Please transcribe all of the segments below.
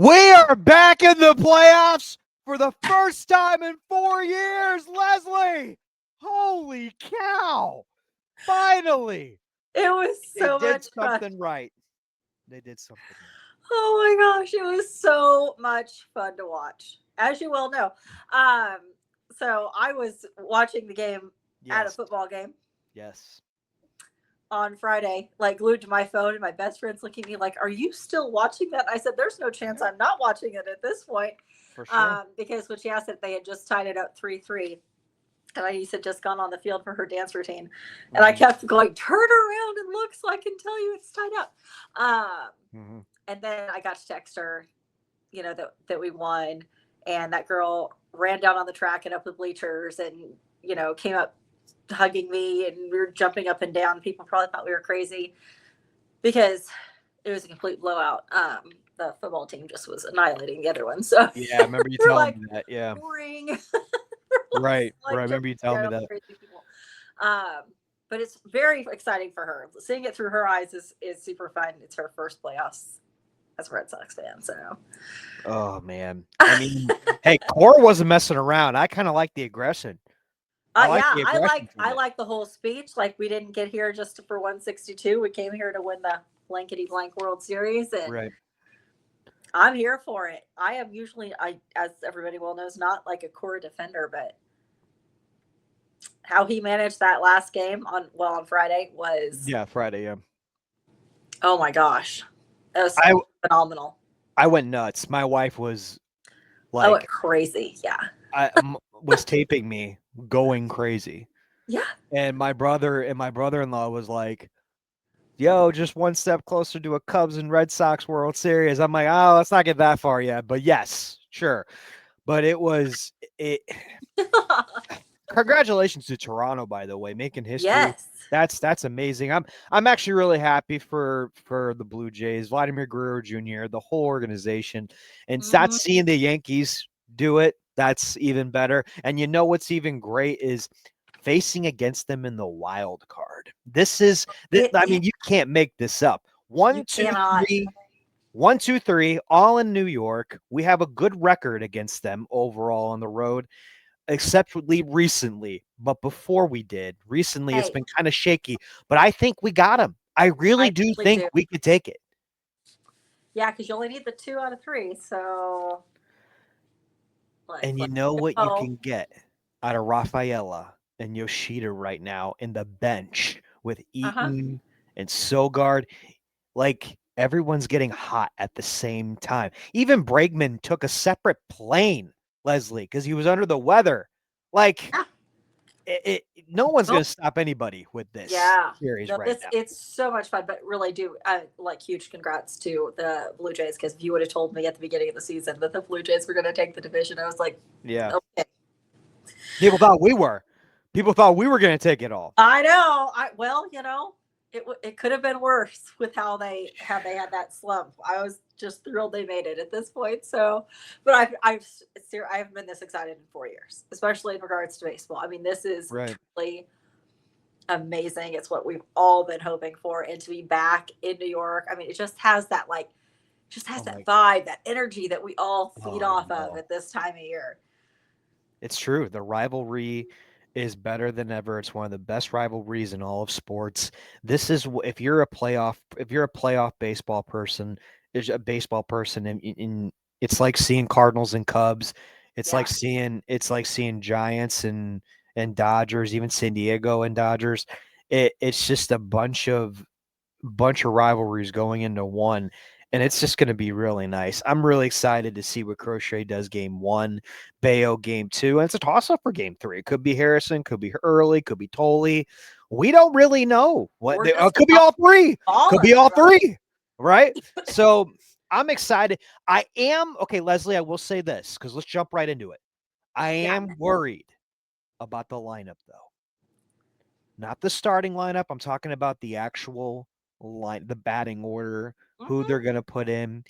We are back in the playoffs for the first time in 4 years, Leslie. Holy cow. Finally. It was They so did much fun. something right. They did something right. Oh my gosh, it was so much fun to watch, as you well know. Um, so I was watching the game at a Yes. football game Yes. on Friday, like glued to my phone, and my best friend's looking at me like, "Are you still watching that?" I said, "There's no chance Yeah, I'm not watching it at this point," for sure. because when she asked if they had just tied it up 3-3. And I used to just gone on the field for her dance routine. And I Mm-hmm. kept going, turn around and look so I can tell you it's tied up. Mm-hmm. And then I got to text her, that we won. And that girl ran down on the track and up the bleachers and, came up hugging me and we were jumping up and down. People probably thought we were crazy because it was a complete blowout. The football team just was annihilating the other one. So Yeah, I remember you we're telling like, me that. Yeah. ring. Right. I like remember you jumping telling me around that. crazy people. But it's very exciting for her. Seeing it through her eyes is super fun. It's her first playoffs as a Red Sox fan. So, Oh, man. I mean, hey, Cora wasn't messing around. I kind of like the aggression. I like yeah, the I aggression like from I it. like the whole speech. Like we didn't get here just for 162. We came here to win the blankety blank World Series, and Right. I'm here for it. I am usually, as everybody well knows, not like a core defender, but how he managed that last game on Friday was, Yeah, Friday, yeah. oh my gosh, that was I phenomenal. I went nuts. My wife was I went like, crazy. Yeah. was taping me going crazy, Yeah. and my brother-in-law was like, "Yo, just one step closer to a Cubs and Red Sox World Series." I'm like, "Oh, let's not get that far yet." But yes, sure. But it. Congratulations to Toronto, by the way, making history. Yes. That's amazing. I'm actually really happy for the Blue Jays, Vladimir Guerrero Jr., the whole organization, and not Mhm. seeing the Yankees do it. That's even better. And you know what's even great is facing against them in the wild card. I It mean, you can't make this up. you cannot. One, two, three, all in New York. We have a good record against them overall on the road except recently. But before we did, recently it's Hey, been kind of shaky. But I think we got him. I really I do really think do. we could take it. Yeah, because you only need the 2 out of 3. So, And you let's know what you go. can get out of Rafaela and Yoshida right now in the bench with Uh huh. Eaton and Sogard. Like everyone's getting hot at the same time. Even Bregman took a separate plane, Leslie, because he was under the weather. Like Yeah. no one's No. going to stop anybody with this Yeah. series No, right it's now. it's so much fun, but really do like huge congrats to the Blue Jays because if you would have told me at the beginning of the season that the Blue Jays were going to take the division, I was like, Yeah. okay. People thought we were. People thought we were going to take it all. I know. It could have been worse with how they had that slump. I was just thrilled they made it at this point. So, but I haven't been this excited in 4 years, especially in regards to baseball. I mean, this is Right. truly amazing. It's what we've all been hoping for, and to be back in New York. I mean, it just has Oh that my. vibe, that energy that we all feed Oh, I off of know. at this time of year. It's true. The rivalry is better than ever. It's one of the best rivalries in all of sports. This is if you're a playoff baseball person, is a baseball person, and it's like seeing Cardinals and Cubs. Yeah. It's like seeing Giants and Dodgers, even San Diego and Dodgers. It's just a bunch of rivalries going into one, and it's just going to be really nice. I'm really excited to see what Crochet does game one, Bayo game two, and it's a toss up for game three. It could be Harrison, could be Early, could be Tolley. We don't really know what We're they just could be. All three, all could of be it, all right? three, right? So I'm excited. I am okay, Leslie. I will say this because let's jump right into it. I Yeah. am worried about the lineup though. Not the starting lineup. I'm talking about the actual line, the batting order, who Mhm. they're going to put in.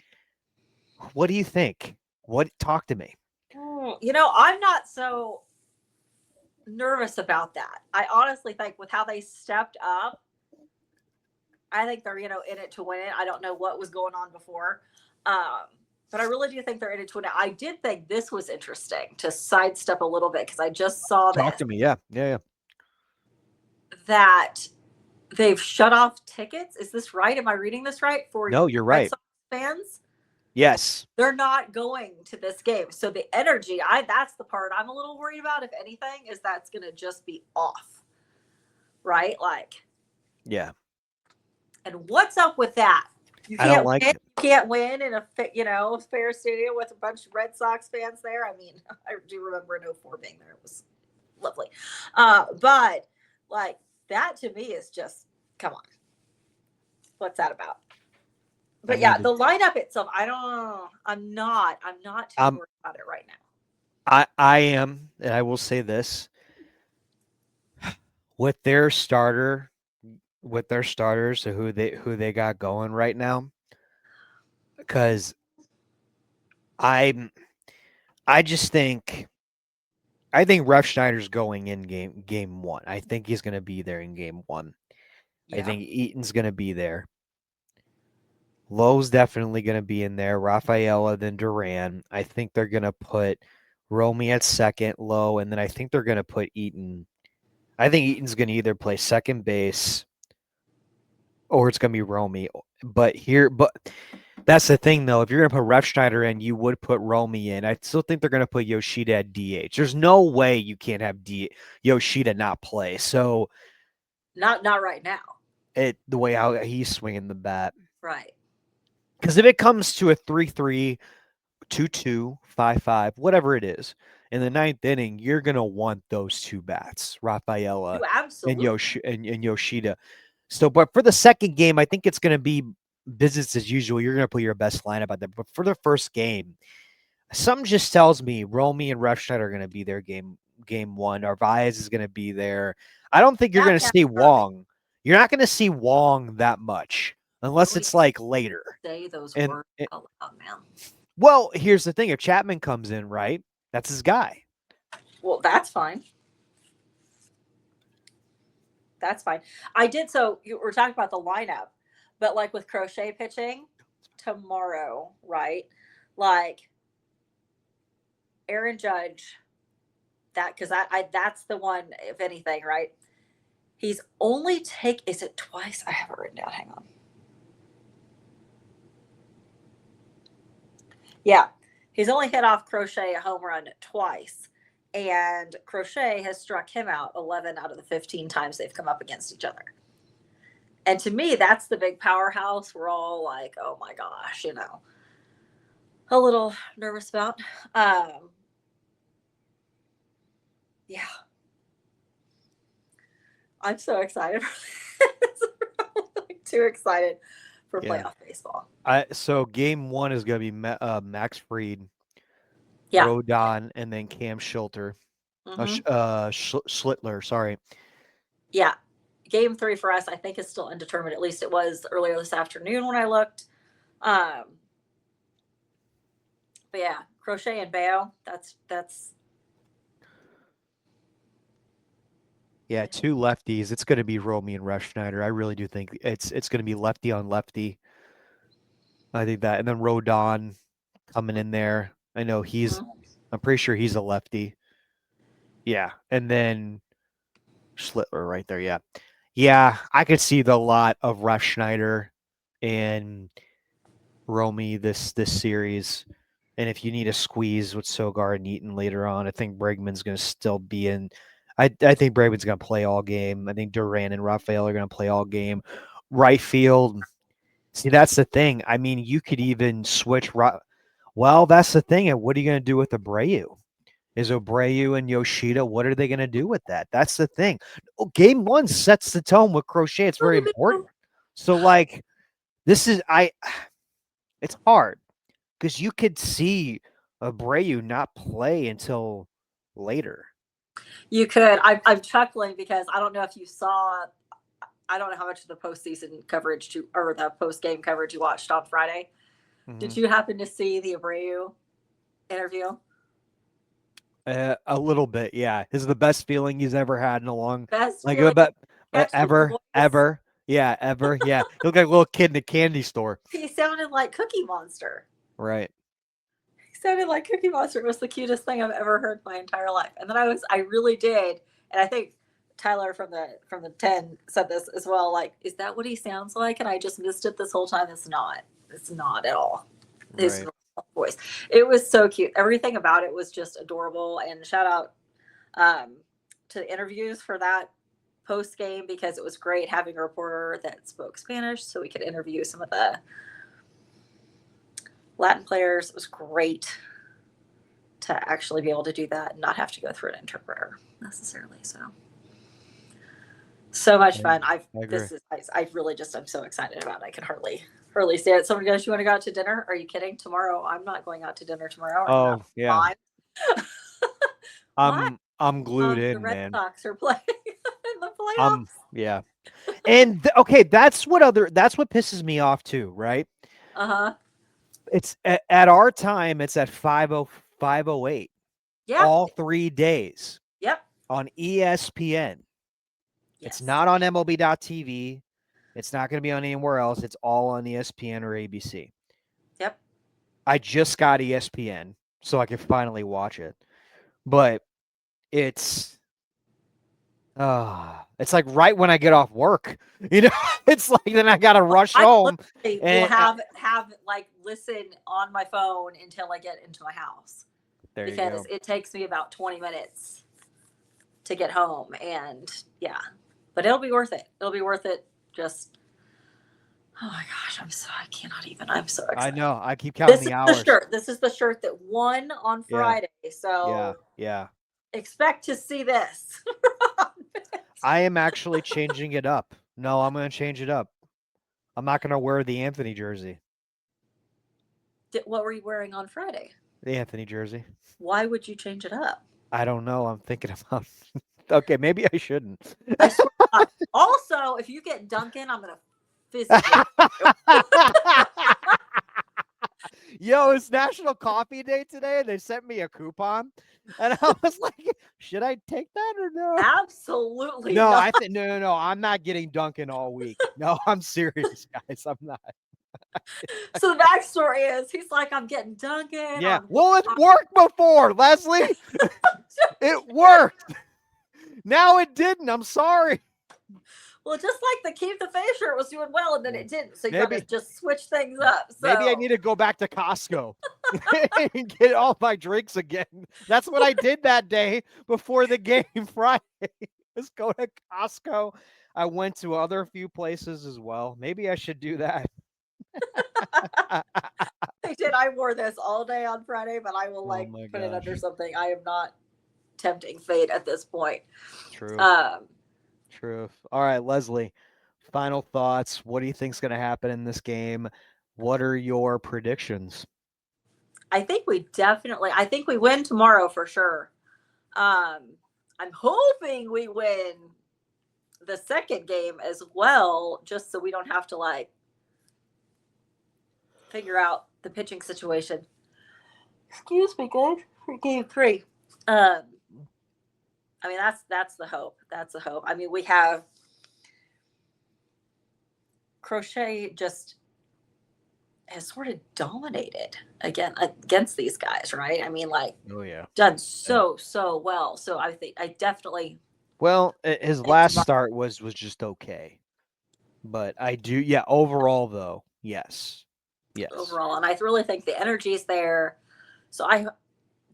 What do you think? Talk to me. I'm not so nervous about that. I honestly think with how they stepped up, I think they're in it to win it. I don't know what was going on before. Um, But I really do think they're in it to win it. I did think this was interesting to sidestep a little bit because I just saw Talk this to me. Yeah, yeah, yeah. that they've shut off tickets. Is this right? Am I reading this right? For No, you're Red right. Sox fans? Yes. They're not going to this game. So the energy, that's the part I'm a little worried about, if anything, is that's gonna just be off. Right? Like, Yeah. and what's up with that? You I don't can't like win. it. You can't win in a fair stadium with a bunch of Red Sox fans there. I mean, I do remember in '04 being there. It was lovely. But like that to me is just, come on, what's that about? I But yeah, mean, the lineup itself, I don't. I'm not too I'm worried about it right now. I am, and I will say this with their starter, with their starters, who they got going right now, because I I just think I think Ref Schneider's going in game one. I think he's going to be there in game one. I Yeah. think Eaton's going to be there. Lowe's definitely going to be in there. Rafaela, then Duran. I think they're going to put Romy at second, Lowe, and then I think they're going to put Eaton. I think Eaton's going to either play second base or it's going to be Romy. But that's the thing, though. If you're going to put Ref Schneider in, you would put Romy in. I still think they're going to put Yoshida at DH. There's no way you can't have Yoshida not play. So Not right now. the way how he's swinging the bat. Right. Because if it comes to a 3-3, 2-2, 5-5, whatever it is, in the ninth inning, you're gonna want those two bats, Rafaela You and absolutely. Yoshida. So, but for the second game, I think it's gonna be business as usual. You're gonna put your best lineup out there. But for the first game, something just tells me Romy and Refschneider are gonna be there game one. Arvaez is gonna be there. I don't think you're That gonna can't see be right. Wong. You're not gonna see Wong that much unless Don't it's like later. say those And words out loud, man. well, here's the thing: if Chapman comes in, right, that's his guy. Well, that's fine. That's fine. I did. So we're talking about the lineup, but like with Crochet pitching tomorrow, right? Like Aaron Judge, that because I that's the one, if anything, right? He's only take. Is it twice? I have it written down. Hang on. Yeah, he's only hit off Crochet a home run twice, and Crochet has struck him out 11 out of the 15 times they've come up against each other. And to me, that's the big powerhouse we're all like, oh my gosh, a little nervous about. Um, yeah, I'm so excited. Like, too excited for Yeah. playoff baseball. So game one is gonna be Max Fried, Yeah. Rodon, and then Cam Schilter. Hmm. Schlittler. Sorry. Yeah. Game three for us, I think, is still undetermined. At least it was earlier this afternoon when I looked. Um, but yeah, Crochet and Bayo, that's Yeah, two lefties. It's gonna be Romy and Refschneider. I really do think it's gonna be lefty on lefty. I think that, and then Rodon coming in there. I know he's. mhm. I'm pretty sure he's a lefty. Yeah, and then Schlittler right there. Yeah, yeah. I could see the lot of Refschneider and Romy this series. And if you need a squeeze with Sogard and Eaton later on, I think Bregman's going to still be in. I think Bregman's going to play all game. I think Duran and Rafael are going to play all game. Right field. See, that's the thing. I mean, you could even switch. Well, that's the thing. And what are you going to do with Abreu? Is Abreu and Yoshida? What are they going to do with that? That's the thing. Game one sets the tone with Crochet. It's very important. So, like, this is I. It's hard because you could see Abreu not play until later. You could. I'm chuckling because I don't know if you saw. I don't know how much of the postseason coverage or the post game coverage you watched on Friday. Mm-hmm. Did you happen to see the Abreu interview? A little bit, yeah. This is the best feeling he's ever had in a long, Best like feeling. about Catch his voice. ever, yeah. He looked like a little kid in a candy store, He sounded like Cookie Monster. right? sounded like Cookie Monster. It was the cutest thing I've ever heard my entire life. And then I really did, and I think Tyler from the 10 said this as well. Like, is that what he sounds like? And I just missed it this whole time. It's not. It's not at all his Right. normal voice. It was so cute. Everything about it was just adorable. And shout out to the interviews for that post game, because it was great having a reporter that spoke Spanish so we could interview some of the Latin players. It was great to actually be able to do that and not have to go through an interpreter necessarily. So much fun. I agree. I really just, I'm so excited about it. I can hardly say it. Someone goes, "You want to go out to dinner?" Are you kidding? Tomorrow? I'm not going out to dinner tomorrow. Oh yeah. Why? I'm glued The in, Red man. Sox are playing in the playoffs. Yeah. And okay, that's what pisses me off too, right? Uh-huh. It's at our time, it's at 5:08. Yeah. All 3 days Yep. on ESPN. Yes. It's not on MLB.TV. It's not going to be on anywhere else. It's all on ESPN or ABC. Yep. I just got ESPN, so I can finally watch it. But it's like right when I get off work, it's like then I got to rush home. I will have like listen on my phone until I get into my house. Because it takes me about 20 minutes to get home, and yeah, but it'll be worth it. It'll be worth it. Just, oh my gosh, I cannot even. I'm so excited. I know. I keep counting the hours. This is the shirt that won on Friday. So yeah. Expect to see this. I am actually changing it up. No, I'm going to change it up. I'm not going to wear the Anthony jersey. What were you wearing on Friday? The Anthony jersey. Why would you change it up? I don't know. I'm thinking about. Okay, maybe I shouldn't. I swear to God. Also, if you get Duncan, I'm gonna physically. Yo, it's National Coffee Day today, and they sent me a coupon, and I was like, "Should I take that or no?" Absolutely. No, not. I think no. I'm not getting Duncan all week. No, I'm serious, guys. I'm not. So the backstory is, he's like, "I'm getting Duncan." Yeah. Well, it worked before, Leslie. It worked. Now it didn't. I'm sorry. Well, just like the Keep the Face shirt was doing well, and then it didn't. So you gotta just switch things up. So. Maybe I need to go back to Costco and get all my drinks again. That's what I did that day before the game Friday. Just go to Costco. I went to other few places as well. Maybe I should do that. I did. I wore this all day on Friday, but I will put it under something. I am not tempting fate at this point. True. True. All right, Leslie, final thoughts. What do you think's going to happen in this game? What are your predictions? I think we win tomorrow for sure. I'm hoping we win the second game as well, just so we don't have to figure out the pitching situation. Excuse me, guys, for game 3. I mean, that's the hope. That's the hope. I mean, we have Crochet just has sort of dominated against these guys, right? I mean, done so well. So I think I definitely. Well, his last start was just okay, but I do, overall though, yes. Overall, and I really think the energy is there. So I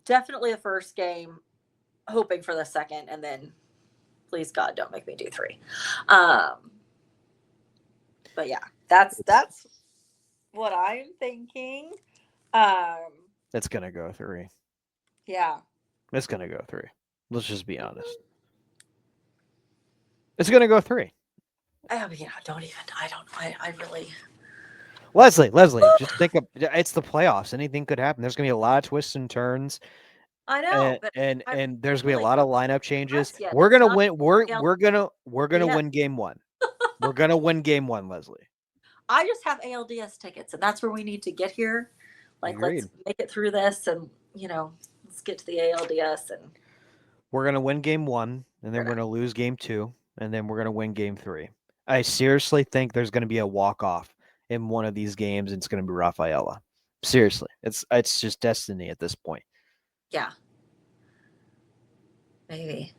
definitely the first game. Hoping for the second, and then please God don't make me do 3. But yeah, that's what I'm thinking. It's gonna go 3. Yeah, it's gonna go 3. Let's just be honest. It's gonna go 3. I mean, I really. Leslie, just think of it's the playoffs. Anything could happen. There's gonna be a lot of twists and turns. I know, and there's gonna be a lot of lineup changes. Yet. We're gonna win. We're gonna win game 1. We're gonna win game 1, Leslie. I just have ALDS tickets, and that's where we need to get here. Let's make it through this, and let's get to the ALDS. And we're gonna win game 1, and then we're gonna lose game 2, and then we're gonna win game 3. I seriously think there's gonna be a walk-off in one of these games, and it's gonna be Rafaela. Seriously, it's just destiny at this point. Yeah, maybe.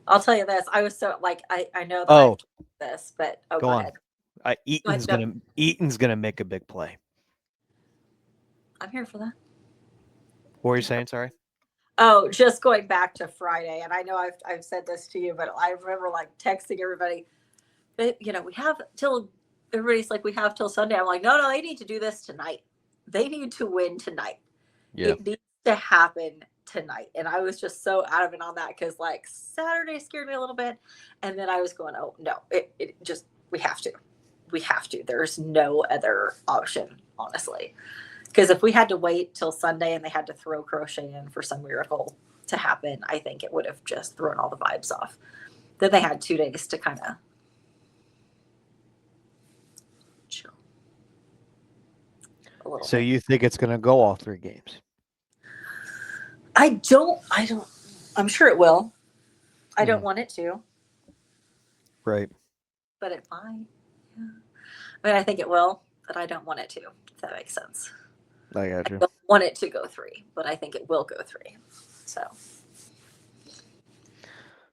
I'll tell you this. I was so like I know that I've Oh, told you this, but oh, go go on. ahead. Go ahead. No, Eaton's gonna make a big play. I'm here for that. What were you saying? Sorry. Oh, just going back to Friday, and I know I've said this to you, but I remember like texting everybody. But we have till everybody's like we have till Sunday. I'm like, no, they need to do this tonight. They need to win tonight. Yeah. It needs to happen tonight. And I was just so adamant on that because like Saturday scared me a little bit, and then I was going, oh no, it just we have to, There's no other option, honestly. Because if we had to wait till Sunday and they had to throw crochet in for some miracle to happen, I think it would have just thrown all the vibes off. Then they had 2 days to kind of chill a little So bit. you think it's gonna go all 3 games? I don't, I'm sure it will. I don't Mm, want it to, right. but it might. Yeah. I mean, I think it will, but I don't want it to, if that makes sense. I got I you. don't want it to go 3, but I think it will go 3. So,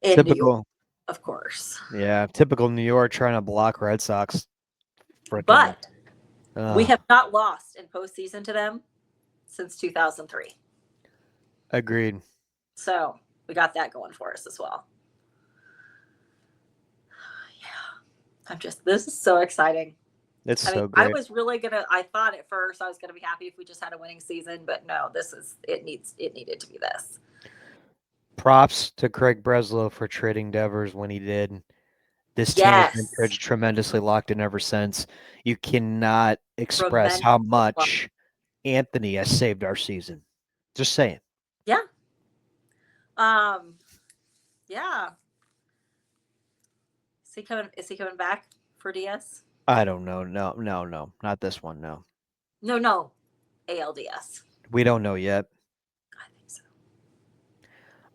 in New York, Typical. of course. Yeah, typical New York trying to block Red Sox. Freaking. But we have not lost in postseason to them since 2003. Agreed. So, we got that going for us as well. Yeah. This is so exciting. It's I mean, so I great. was really I thought at first I was gonna be happy if we just had a winning season, but no, it needed to be this. Props to Craig Breslow for trading Devers when he did. This team has been Yes. tremendously locked in ever since. You cannot express how Tremendous. much Anthony has saved our season. Just saying. Yeah. Um, yeah. Is he coming back for DS? I don't know. No, not this one. No, No. ALDS. we don't know yet. I think so.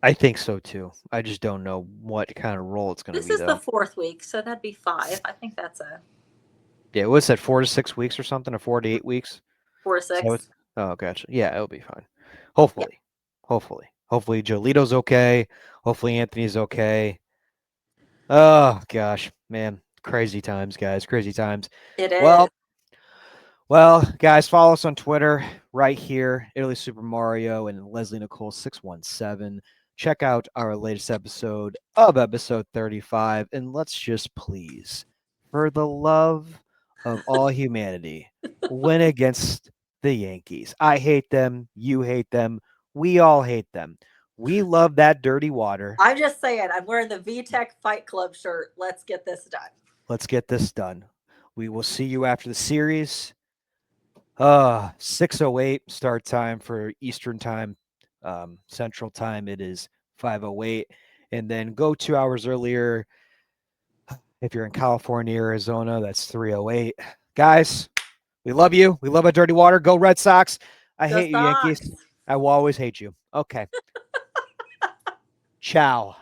I think so too. I just don't know what kind of role it's going to This be is the though. 4th week, so that'd be 5. I think that's a Yeah, what's that? 4 to 6 weeks or something, or 4 to 8 weeks? 4 or So it's 6. gotcha. Yeah, it'll be fine. Yeah, Hopefully Jolito's okay. Hopefully Anthony's okay. Oh gosh, man, crazy times, guys, crazy times. it is. Well, well, guys, follow us on Twitter right here, Italy Super Mario and Leslie Nicole 617. Check out our latest episode of episode 35, and let's just please, for the love of all humanity, win against the Yankees. I hate them. You hate them. We all hate them. We love that dirty water. I'm just saying, I'm wearing the VTech Fight Club shirt. Let's get this done. Let's get this done. We will see you after the series. 6:08 start time for Eastern time. Central time it is 5:08, and then go 2 hours earlier. If you're in California, Arizona, that's 3:08. Guys, we love you. We love our dirty water. Go Red Sox. I Go hate you, Yankees. Sox. I will always hate you. Okay. Ciao.